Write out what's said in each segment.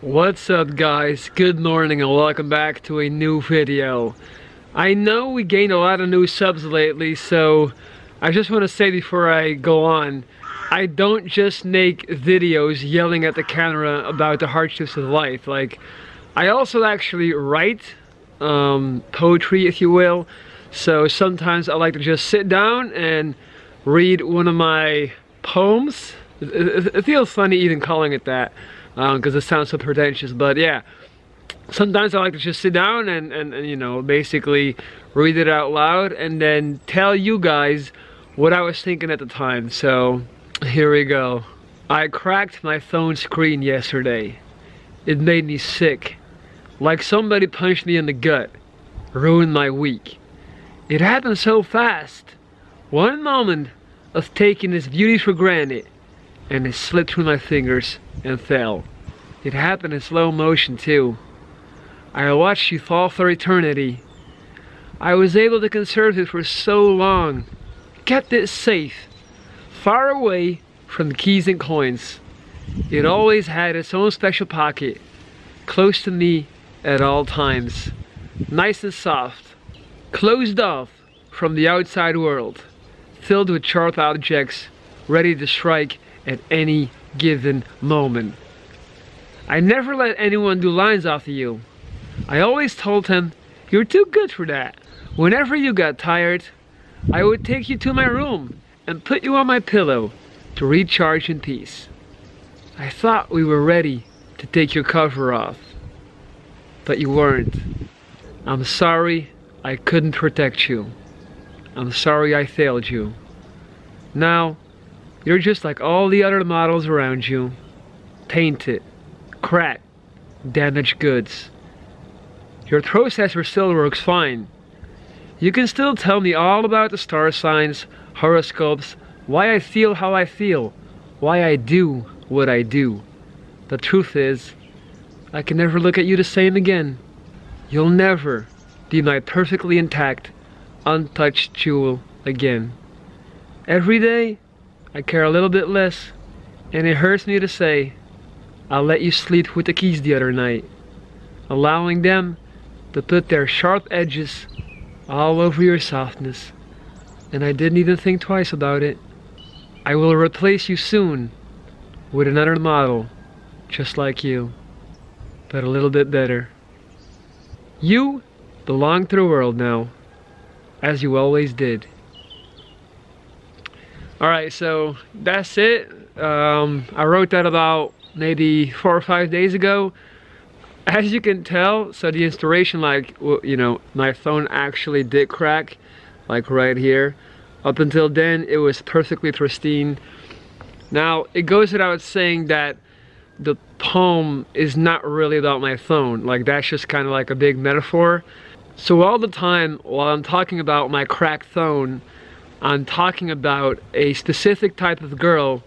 What's up guys, good morning and welcome back to a new video. I know we gained a lot of new subs lately, so I just want to say before I go on, I don't just make videos yelling at the camera about the hardships of life. Like, I also actually write poetry, if you will. So sometimes I like to just sit down and read one of my poems. It feels funny even calling it that, because it sounds so pretentious, but yeah, sometimes I like to just sit down and you know, basically read it out loud and then tell you guys what I was thinking at the time. So here we go. I cracked my phone screen yesterday. It made me sick, like somebody punched me in the gut, ruined my week. It happened so fast. One moment of taking its beauty for granted, and it slipped through my fingers and fell. It happened in slow motion too. I watched you fall for eternity. I was able to conserve it for so long, kept it safe, far away from the keys and coins. It always had its own special pocket, close to me at all times, nice and soft, closed off from the outside world, filled with sharp objects, ready to strike at any given moment. I never let anyone do lines off of you. I always told him, "You're too good for that." Whenever you got tired, I would take you to my room and put you on my pillow to recharge in peace. I thought we were ready to take your cover off, but you weren't. I'm sorry I couldn't protect you. I'm sorry I failed you. Now, you're just like all the other models around you. Tainted, cracked, damaged goods. Your processor still works fine. You can still tell me all about the star signs, horoscopes, why I feel how I feel, why I do what I do. The truth is, I can never look at you the same again. You'll never be my perfectly intact, untouched jewel again. Every day, I care a little bit less, and it hurts me to say, I'll let you sleep with the keys the other night, allowing them to put their sharp edges all over your softness, and I didn't even think twice about it. I will replace you soon with another model, just like you, but a little bit better. You belong to the world now, as you always did. Alright, so that's it. I wrote that about maybe 4 or 5 days ago. As you can tell, so the inspiration, like, you know, my phone actually did crack, like right here. Up until then, it was perfectly pristine. Now, it goes without saying that the poem is not really about my phone. Like, that's just kind of like a big metaphor. So all the time, while I'm talking about my cracked phone, I'm talking about a specific type of girl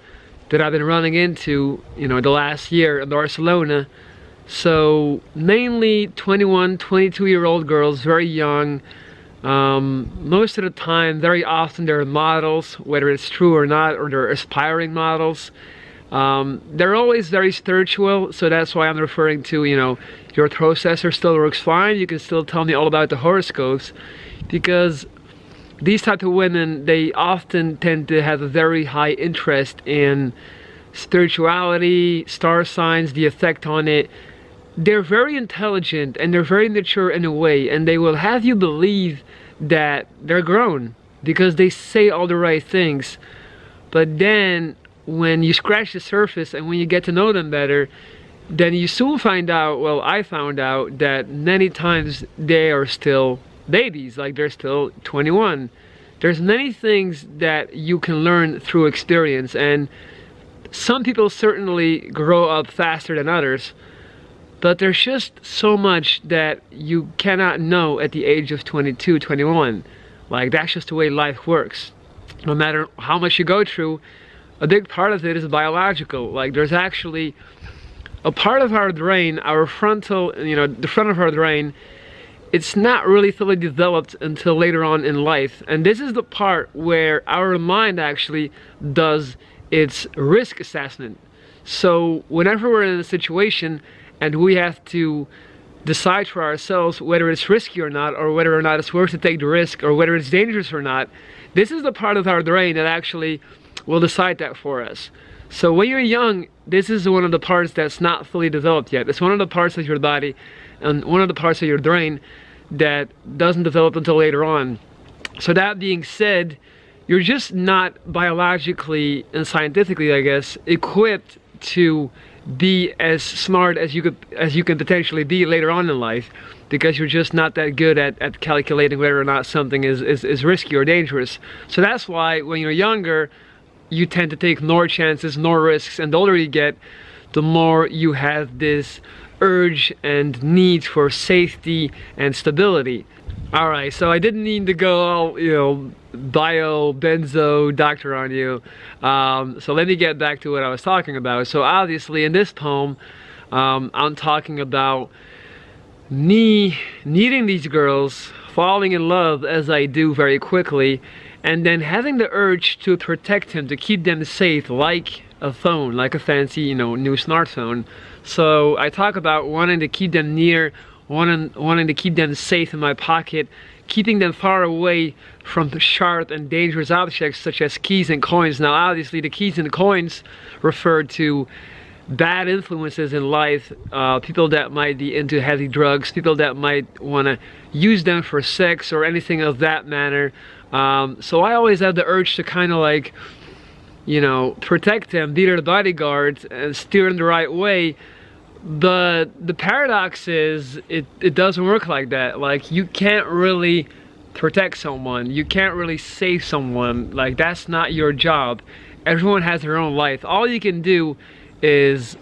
that I've been running into, you know, the last year in Barcelona. So mainly 21, 22-year-old girls, very young. Most of the time, very often they're models, whether it's true or not, or they're aspiring models. They're always very spiritual, so that's why I'm referring to, you know, your processor still works fine. You can still tell me all about the horoscopes, because these type of women, they often tend to have a very high interest in spirituality, star signs, the effect on it. They're very intelligent and they're very mature in a way, and they will have you believe that they're grown because they say all the right things. But then when you scratch the surface and when you get to know them better, then you soon find out, well, I found out that many times they are still babies, like they're still 21. There's many things that you can learn through experience, and some people certainly grow up faster than others, but there's just so much that you cannot know at the age of 22, 21. Like, that's just the way life works. No matter how much you go through, a big part of it is biological. Like, there's actually a part of our brain, our frontal, you know, the front of our brain, it's not really fully developed until later on in life. And this is the part where our mind actually does its risk assessment. So whenever we're in a situation and we have to decide for ourselves whether it's risky or not, or whether or not it's worth to take the risk, or whether it's dangerous or not, this is the part of our brain that actually will decide that for us. So when you're young, this is one of the parts that's not fully developed yet. It's one of the parts of your body and one of the parts of your brain that doesn't develop until later on. So that being said, you're just not biologically and scientifically, I guess, equipped to be as smart as you can potentially be later on in life, because you're just not that good at calculating whether or not something is risky or dangerous. So that's why when you're younger, you tend to take more chances, more risks, and the older you get, the more you have this urge and need for safety and stability. Alright, so I didn't mean to go all, benzo doctor on you. So let me get back to what I was talking about. So obviously in this poem, I'm talking about me needing these girls, falling in love as I do very quickly, and then having the urge to protect them, to keep them safe, like a phone, like a fancy, new smartphone. So I talk about wanting to keep them near, wanting to keep them safe in my pocket, keeping them far away from the sharp and dangerous objects such as keys and coins. Now obviously the keys and the coins refer to bad influences in life, people that might be into heavy drugs, people that might want to use them for sex or anything of that manner. So I always have the urge to kind of like, protect them, be their bodyguards, and steer in the right way. But the paradox is, it doesn't work like that. Like, you can't really protect someone, you can't really save someone. Like, that's not your job. Everyone has their own life. All you can do is,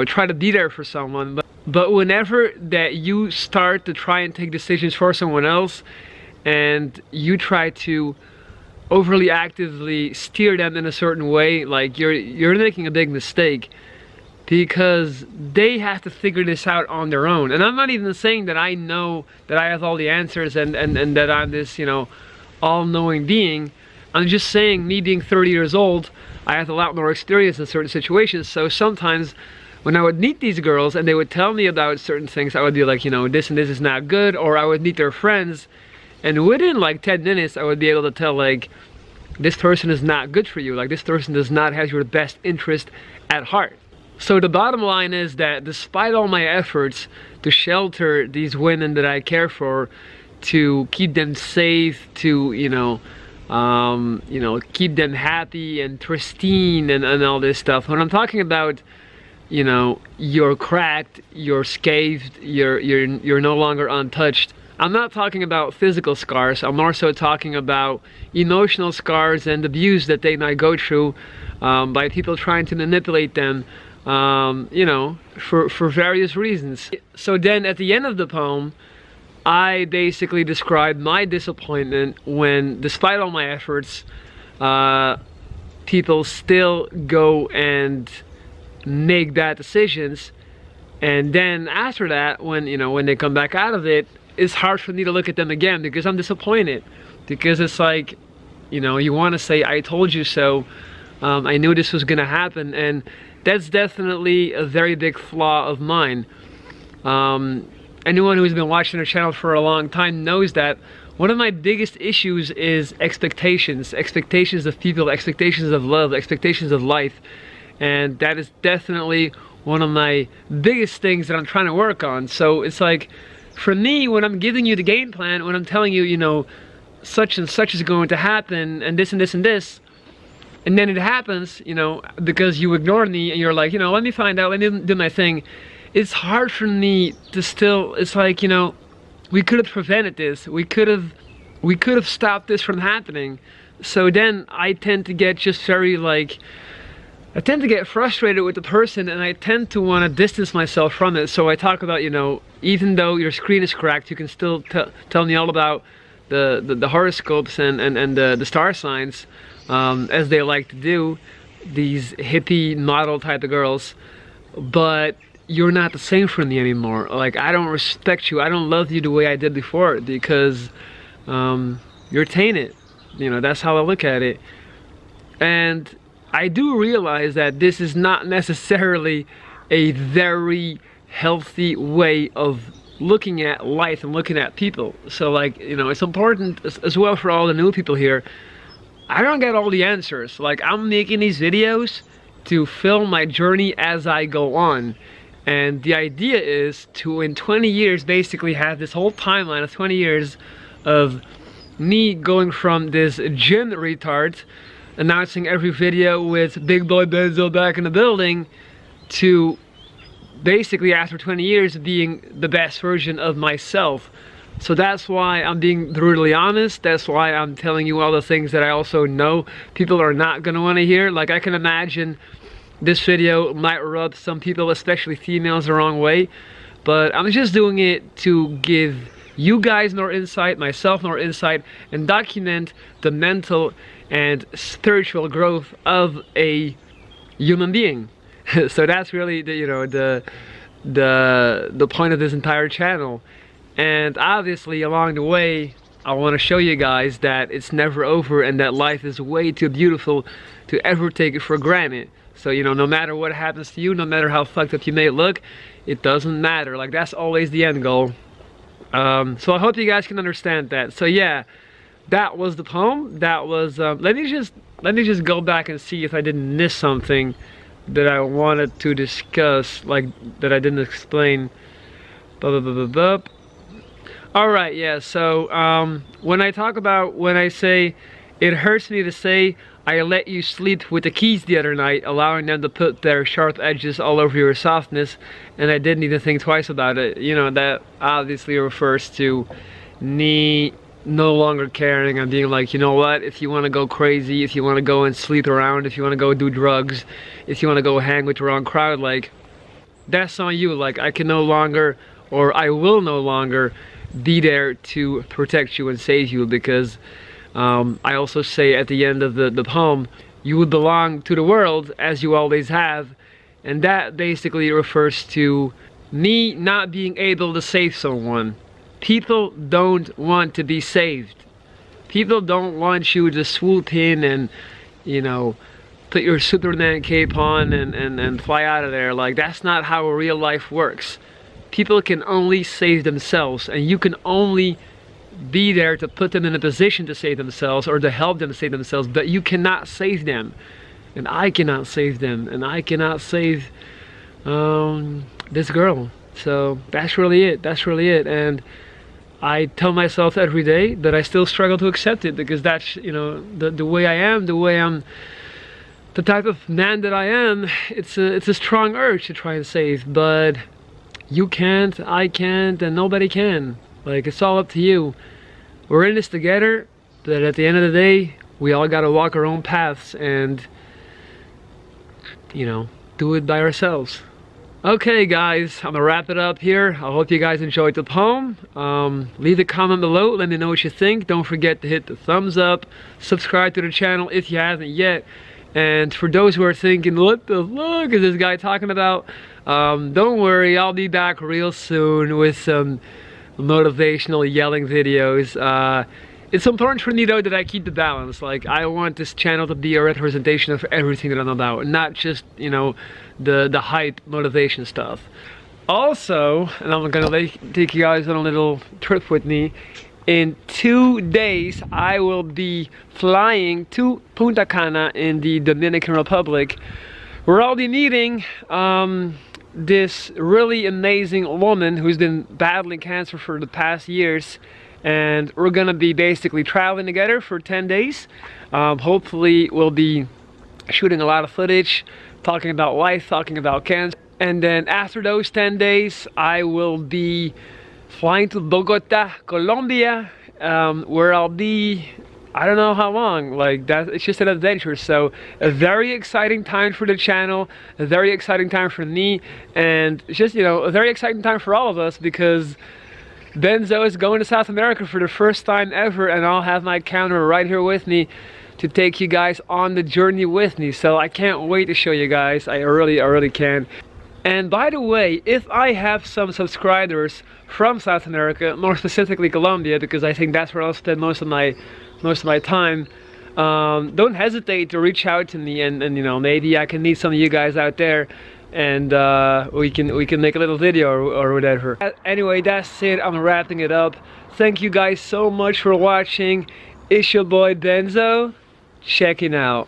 try to be there for someone. But whenever that you start to try and take decisions for someone else, and you try to overly actively steer them in a certain way, like you're making a big mistake, because they have to figure this out on their own. And I'm not even saying that I know that I have all the answers and that I'm this, all-knowing being. I'm just saying, me being 30 years old, I have a lot more experience in certain situations. So sometimes when I would meet these girls and they would tell me about certain things, I would be like, this and this is not good. Or I would meet their friends, and within like 10 minutes I would be able to tell, like, this person is not good for you. Like, this person does not have your best interest at heart. So the bottom line is that despite all my efforts to shelter these women that I care for, to keep them safe, to keep them happy and pristine and all this stuff, when I'm talking about, you're cracked, you're scathed, you're no longer untouched, I'm not talking about physical scars. I'm more so talking about emotional scars and abuse that they might go through by people trying to manipulate them, for various reasons. So then at the end of the poem, I basically describe my disappointment when, despite all my efforts, people still go and make bad decisions. And then after that, when they come back out of it, it's hard for me to look at them again, because I'm disappointed. Because it's like, you want to say, I told you so, I knew this was gonna happen. And that's definitely a very big flaw of mine. Anyone who's been watching the channel for a long time knows that one of my biggest issues is expectations. Expectations of people, expectations of love, expectations of life. And that is definitely one of my biggest things that I'm trying to work on. So it's like, for me, when I'm giving you the game plan, when I'm telling you, such and such is going to happen, and this and this and this, and then it happens, because you ignored me and you're like, let me find out, let me do my thing. It's hard for me to still, it's like, we could have prevented this. We could have stopped this from happening. So then I tend to get just very I tend to get frustrated with the person, and I tend to want to distance myself from it. So I talk about, even though your screen is cracked, you can still tell me all about the horoscopes and the star signs, as they like to do, these hippie model type of girls. But you're not the same for me anymore. Like, I don't respect you. I don't love you the way I did before, because you're tainted. That's how I look at it. And I do realize that this is not necessarily a very healthy way of looking at life and looking at people. So like, you know, it's important as well for all the new people here. I don't get all the answers. Like, I'm making these videos to film my journey as I go on. And the idea is to, in 20 years, basically have this whole timeline of 20 years of me going from this gym retard, announcing every video with Big Boy Benzo back in the building, to basically after 20 years being the best version of myself. So that's why I'm being brutally honest. That's why I'm telling you all the things that I also know people are not gonna want to hear. Like, I can imagine this video might rub some people, especially females, the wrong way, but I'm just doing it to give you guys more insight, myself more insight, and document the mental and spiritual growth of a human being. So that's really the, you know, the point of this entire channel. And obviously along the way I want to show you guys that it's never over and that life is way too beautiful to ever take it for granted. So, you know, no matter what happens to you, no matter how fucked up you may look, it doesn't matter. Like, that's always the end goal. So I hope you guys can understand that. So yeah, that was the poem. That was let me just go back and see if I didn't miss something that I wanted to discuss, like that I didn't explain. Alright, yeah, so when I say it hurts me to say I let you sleep with the keys the other night, allowing them to put their sharp edges all over your softness, and I didn't even think twice about it. You know, that obviously refers to me no longer caring and being like, you know what, if you want to go crazy, if you want to go and sleep around, if you want to go do drugs, if you want to go hang with the wrong crowd, like, that's on you. Like, I can no longer, or I will no longer be there to protect you and save you, because I also say at the end of the poem, you would belong to the world as you always have, and that basically refers to me not being able to save someone. People don't want to be saved. People don't want you to swoop in and, you know, put your Superman cape on and fly out of there. Like, that's not how real life works. People can only save themselves, and you can only be there to put them in a position to save themselves or to help them save themselves, but you cannot save them. And I cannot save them, and I cannot save this girl. So that's really it. That's really it. And I tell myself every day that I still struggle to accept it, because that's, you know, the way I am, the way I'm, the type of man that I am. It's a strong urge to try and save, but you can't, I can't, and nobody can. Like, it's all up to you. We're in this together, but at the end of the day, we all gotta walk our own paths and, you know, do it by ourselves. Okay guys, I'm gonna wrap it up here. I hope you guys enjoyed the poem. Leave a comment below, let me know what you think. Don't forget to hit the thumbs up, subscribe to the channel if you haven't yet. And for those who are thinking, what the fuck is this guy talking about? Don't worry, I'll be back real soon with some motivational yelling videos. It's important for me though that I keep the balance. Like, I want this channel to be a representation of everything that I'm about, not just, you know, the hype motivation stuff. Also, and I'm gonna take you guys on a little trip with me, in 2 days I will be flying to Punta Cana in the Dominican Republic, where I'll be meeting this really amazing woman who's been battling cancer for the past years, and we're gonna be basically traveling together for 10 days. Hopefully we'll be shooting a lot of footage, talking about life, talking about cancer, and then after those 10 days I will be flying to Bogota, Colombia, where I'll be, I don't know how long. Like, that, it's just an adventure. So a very exciting time for the channel, a very exciting time for me, and just, you know, a very exciting time for all of us, because Benzo is going to South America for the first time ever, and I'll have my camera right here with me to take you guys on the journey with me. So I can't wait to show you guys. I really can. And by the way, if I have some subscribers from South America, more specifically Colombia, because I think that's where I'll spend most of my time, don't hesitate to reach out to me, and you know, maybe I can meet some of you guys out there, and we can make a little video or whatever. Anyway, that's it. I'm wrapping it up. Thank you guys so much for watching. It's your boy Benzo, checking out.